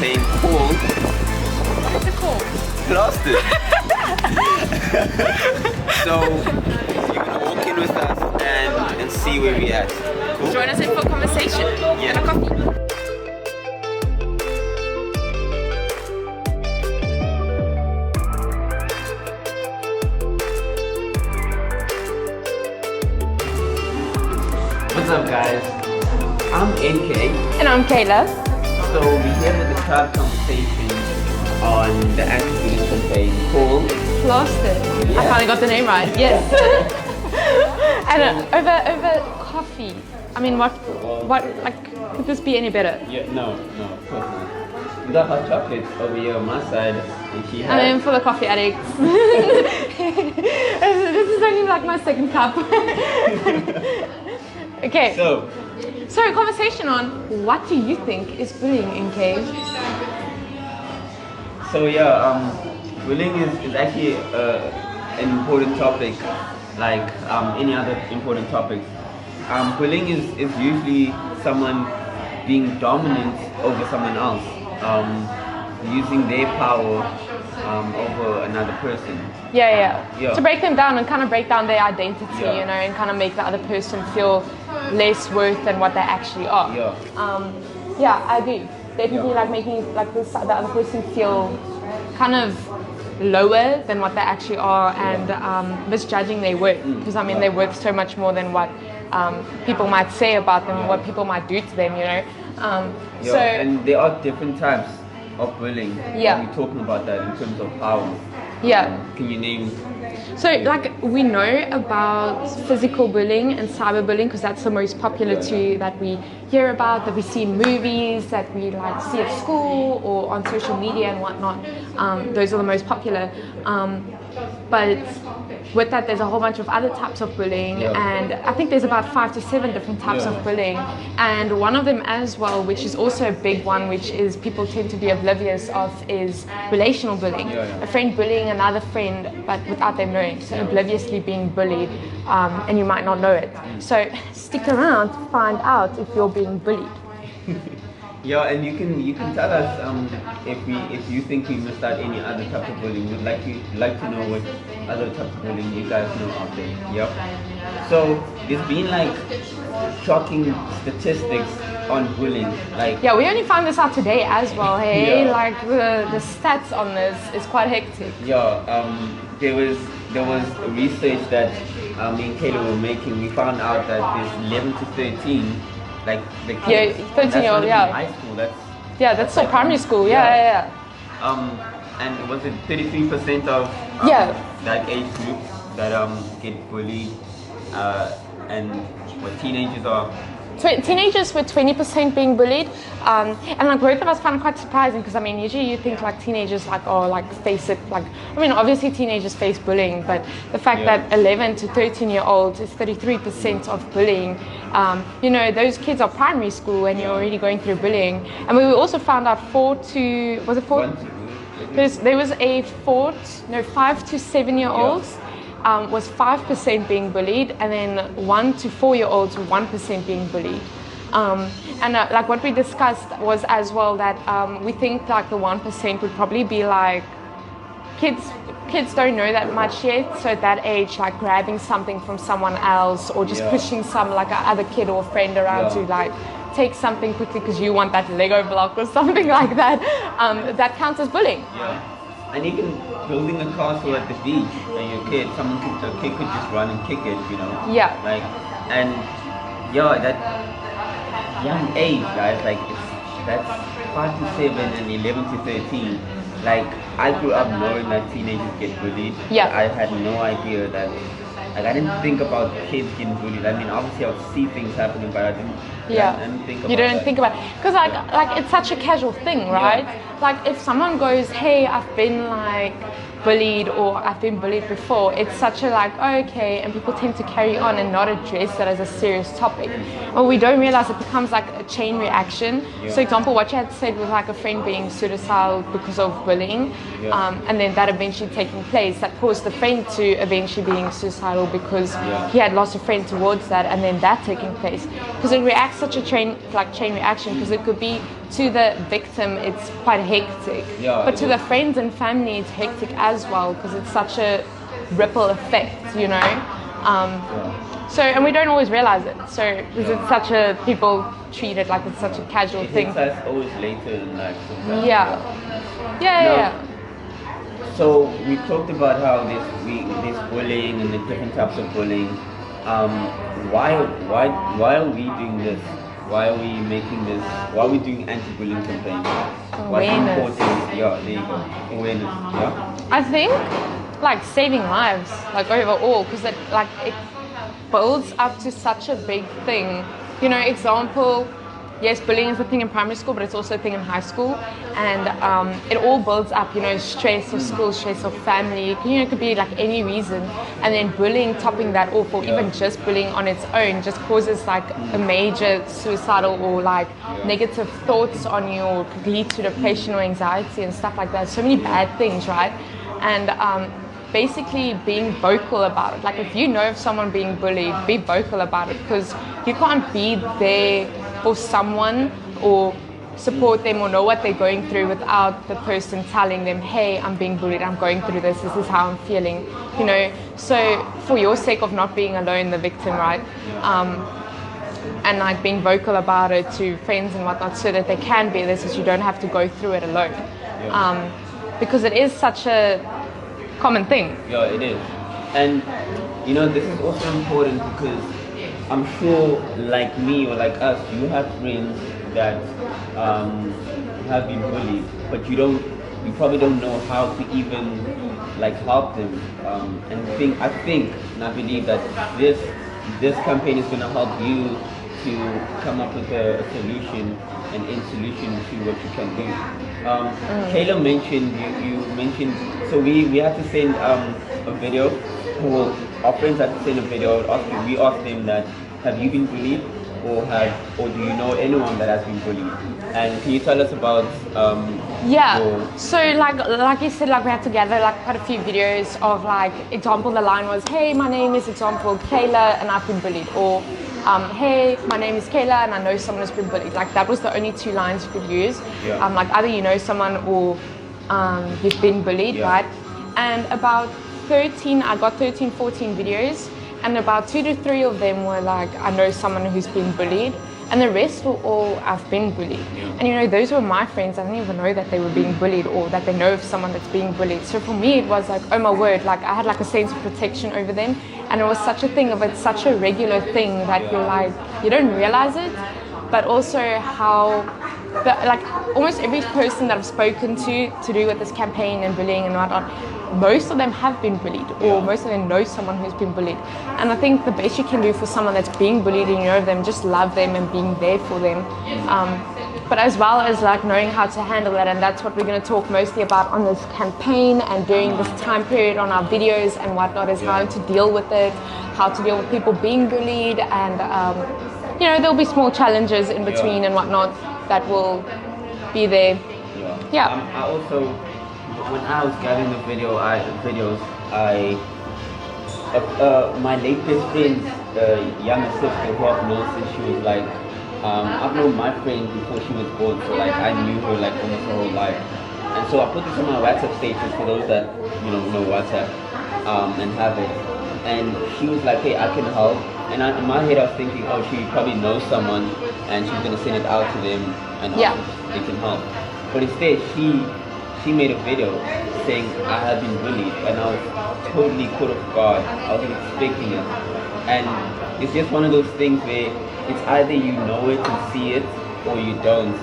campaign called What's it called? Plastered. So you're gonna walk in with us and see where we're at. Cool? Join us in for a conversation and a coffee. What's up, guys? I'm NK. And I'm Kayla. So we're here with the crowd conversation on the anti-bullying campaign called Plastered. I finally got the name right. Yes. And over coffee. I mean, what like could this be any better? Yeah, no, of course not. We got hot chocolate over here on my side, and she has. I mean, for the coffee addicts. This is only like my second cup. Okay. So Conversation on what do you think is bullying in K? bullying is actually an important topic, like any other important topic. Bullying is usually someone being dominant over someone else, using their power over another person. Yeah. Yeah. To break them down and kind of break down their identity, Yeah. and kind of make the other person feel less worth than what they actually are. Yeah. I agree. Definitely, Yeah. like making like the other person feel kind of lower than what they actually are, and misjudging their worth, because I mean they're worth so much more than what people might say about them, what people might do to them, So and there are different types of bullying. Yeah. We're talking about that in terms of power. yeah. Can you name? So, like, we know about physical bullying and cyberbullying because that's the most popular two that we hear about, that we see in movies, that we like see at school or on social media and whatnot. Those are the most popular. But with that, there's a whole bunch of other types of bullying, and I think there's about 5 to 7 different types of bullying. And one of them as well, which is also a big one, which is people tend to be oblivious of, is relational bullying. A friend bullying another friend, but without them knowing. So obliviously being bullied, and you might not know it. So stick around to find out if you're being bullied. Yeah, and you can tell us if you think we missed out any other type of bullying. We'd like to know what other types of bullying you guys know out there. Yep. So there's been like shocking statistics on bullying. Like Yeah, we only found this out today as well. Hey, Yeah. like the stats on this is quite hectic. there was research that me and Kayla were making. We found out that there's 11 to 13. Like the kids, 13-year-old, that's not yeah. even high school. That's Still like primary school. Yeah. And was it 33% of that age group that get bullied, and what teenagers are? Teenagers were 20% being bullied, and like both of us found it quite surprising because I mean usually you think like teenagers face it, like I mean obviously teenagers face bullying, but the fact that 11 to 13-year-olds is 33% of bullying, those kids are primary school and you're already going through bullying. And we also found out 5 to 7-year-olds. Was 5% being bullied, and then 1 to 4-year-olds were 1% being bullied. Like what we discussed was as well that we think like the 1% would probably be like kids don't know that much yet, so at that age like grabbing something from someone else or just pushing some like a other kid or friend around to like take something quickly because you want that Lego block or something like that. That counts as bullying. Yeah. And even building a castle at the beach when you're a kid, a kid could just run and kick it, Yeah. Like, and that young age, guys, like that's 5 to 7 and 11 to 13. Like, I grew up knowing that teenagers get bullied. Yeah. I had no idea that. Like, I didn't think about kids getting bullied. I mean, obviously I would see things happening, but I didn't think about you don't think about it because like it's such a casual thing, right? Like if someone goes, hey, I've been like bullied or I've been bullied before, it's such a like, oh, okay, and people tend to carry on and not address that as a serious topic. Well, we don't realize it becomes like a chain reaction. So example, what you had said was like a friend being suicidal because of bullying, and then that eventually taking place that caused the friend to eventually being suicidal because Yeah. he had lost a friend towards that, and then that taking place, because it reacts such a chain reaction, because it could be to the victim it's quite hectic, Yeah, but it to is. the friends and family it's hectic as well, because it's such a ripple effect, you know. So, and we don't always realize it. So, because it's such a, people treat it like it's such a casual It thing. hits us always later in life sometimes. Yeah. Yeah, Now, yeah. So we talked about how this bullying and the different types of bullying. Why are we doing this? Why are we making this? Why are we doing anti-bullying campaigns? What's Awareness. important? Yeah, there you go. Awareness. Yeah. I think like saving lives, like overall, because it builds up to such a big thing. You know, example, yes, bullying is a thing in primary school, but it's also a thing in high school, and it all builds up. You know, stress of school, stress of family. You know, it could be like any reason, and then bullying topping that off, or even just bullying on its own, just causes like a major suicidal or like negative thoughts on you, or could lead to depression or anxiety and stuff like that. So many bad things, right? And basically being vocal about it. Like if you know of someone being bullied, be vocal about it, because you can't be there for someone or support them or know what they're going through without the person telling them, hey, I'm being bullied, I'm going through this is how I'm feeling, you know. So for your sake of not being alone, the victim, right? And like being vocal about it to friends and whatnot, so that they can be there, so you don't have to go through it alone. Because it is such a common thing. Yeah, it is. And you know, this is also important because I'm sure, like me or like us, you have friends that have been bullied, but you probably don't know how to even like help them. And I think, and I believe that this campaign is going to help you to come up with a solution, an end solution to what you can do. Kayla mentioned, you mentioned, so we had to send a video. Well, our friends had to send a video. We asked them that, have you been bullied, or do you know anyone that has been bullied? And can you tell us about So like you said, like we had to gather like quite a few videos of like, example, the line was, hey, my name is example Kayla and I've been bullied, or hey, my name is Kayla and I know someone has been bullied. Like that was the only two lines you could use. Like either you know someone or you've been bullied, right? And about I got 13, 14 videos, and about 2 to 3 of them were like, I know someone who's been bullied, and the rest were all, I've been bullied. And you know, those were my friends. I didn't even know that they were being bullied or that they know of someone that's being bullied. So for me, it was like, oh my word, like I had like a sense of protection over them, and it was such a thing of it's such a regular thing that you're like, you don't realize it, but also how like almost every person that I've spoken to do with this campaign and bullying and whatnot, most of them have been bullied, or most of them know someone who's been bullied. And I think the best you can do for someone that's being bullied and you know them, just love them and being there for them. But as well as like knowing how to handle that, and that's what we're going to talk mostly about on this campaign and during this time period on our videos and whatnot, is how to deal with it, how to deal with people being bullied, and you know, there'll be small challenges in between and whatnot that will be there. I also, when I was gathering the videos, my late best friend's younger sister who I've known since she was like, I've known my friend before she was born, so like I knew her like almost her whole life. And so I put this on my WhatsApp status for those that know WhatsApp and have it. And she was like, hey, I can help. And in my head I was thinking, oh, she probably knows someone and she's gonna send it out to them and they can help. But instead she made a video saying I have been bullied, and I was totally caught off guard. I wasn't expecting it. And it's just one of those things where it's either you know it and see it, or you don't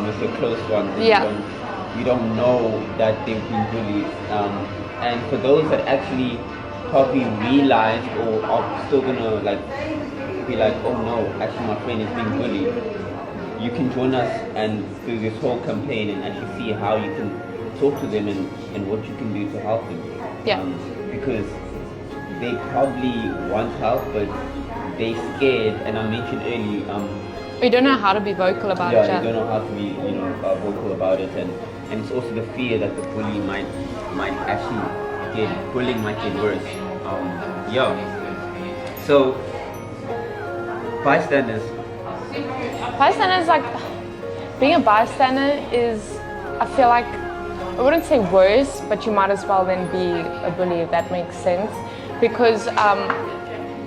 with your close ones. You don't know that they've been bullied. And for those that actually probably realize or are still gonna like be like, oh no, actually my friend is being bullied, you can join us and through this whole campaign and actually see how you can talk to them and what you can do to help them. Because they probably want help, but they scared, and I mentioned earlier, we don't know how to be vocal about it. They don't know how to be, vocal about it, and it's also the fear that the bully might actually bullying might get worse. So, bystanders. Bystanders, like, being a bystander is, I feel like, I wouldn't say worse, but you might as well then be a bully, if that makes sense. Because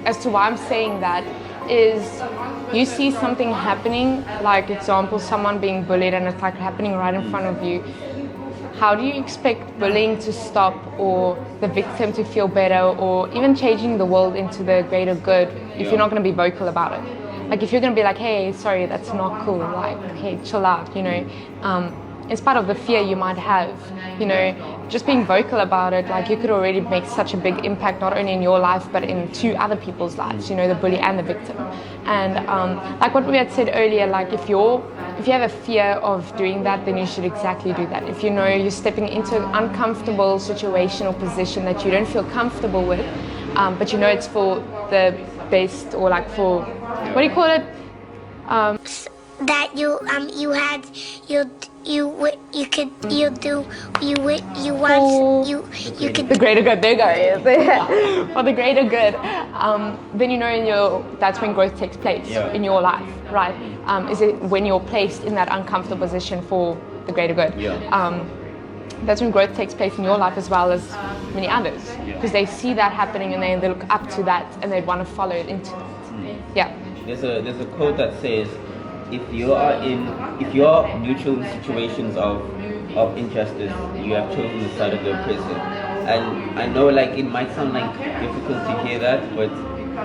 as to why I'm saying that is you see something happening, like example, someone being bullied and it's like happening right in front of you. How do you expect bullying to stop or the victim to feel better or even changing the world into the greater good if you're not going to be vocal about it? Like if you're going to be like, hey, sorry, that's not cool, like, hey, chill out, you know, in spite of the fear you might have, you know, just being vocal about it, like you could already make such a big impact not only in your life but in two other people's lives, you know, the bully and the victim. And like what we had said earlier, like if you have a fear of doing that, then you should exactly do that. If you know you're stepping into an uncomfortable situation or position that you don't feel comfortable with, but you know it's for the best, or like for, what do you call it? That you want The greater good, there you go. For the greater good, then you know that's when growth takes place in your life, right? Is it when you're placed in that uncomfortable position for the greater good? That's when growth takes place in your life as well as many others, because they see that happening and they look up to that and they want to follow it into it. There's a quote that says, if you're neutral in situations of injustice, you have chosen the side of the oppressor. And I know, like, it might sound like difficult to hear that, but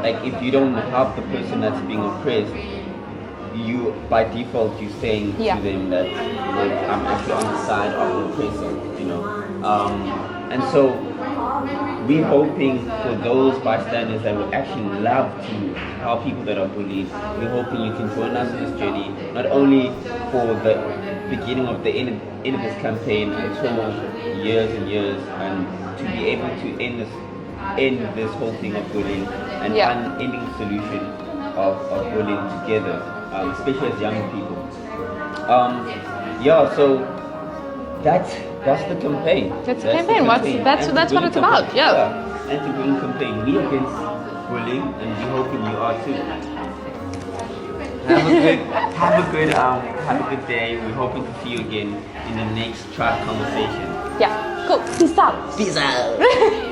like if you don't help the person that's being oppressed, you by default you're saying to them that, like, I'm actually on the side of the oppressor, you know. And so we're hoping for those bystanders that would actually love to help people that are bullied. We're hoping you can join us in this journey, not only for the beginning of the end of this campaign until years and years, and to be able to end this whole thing of bullying and an ending solution of bullying together, especially as young people. So that's the campaign. That's the campaign. That's what it's about. Anti-bullying campaign. We against bullying, and we're hoping you are too. Have a good day. We're hoping to see you again in the next Tribe Conversation. Yeah. Cool. Peace out. Peace out.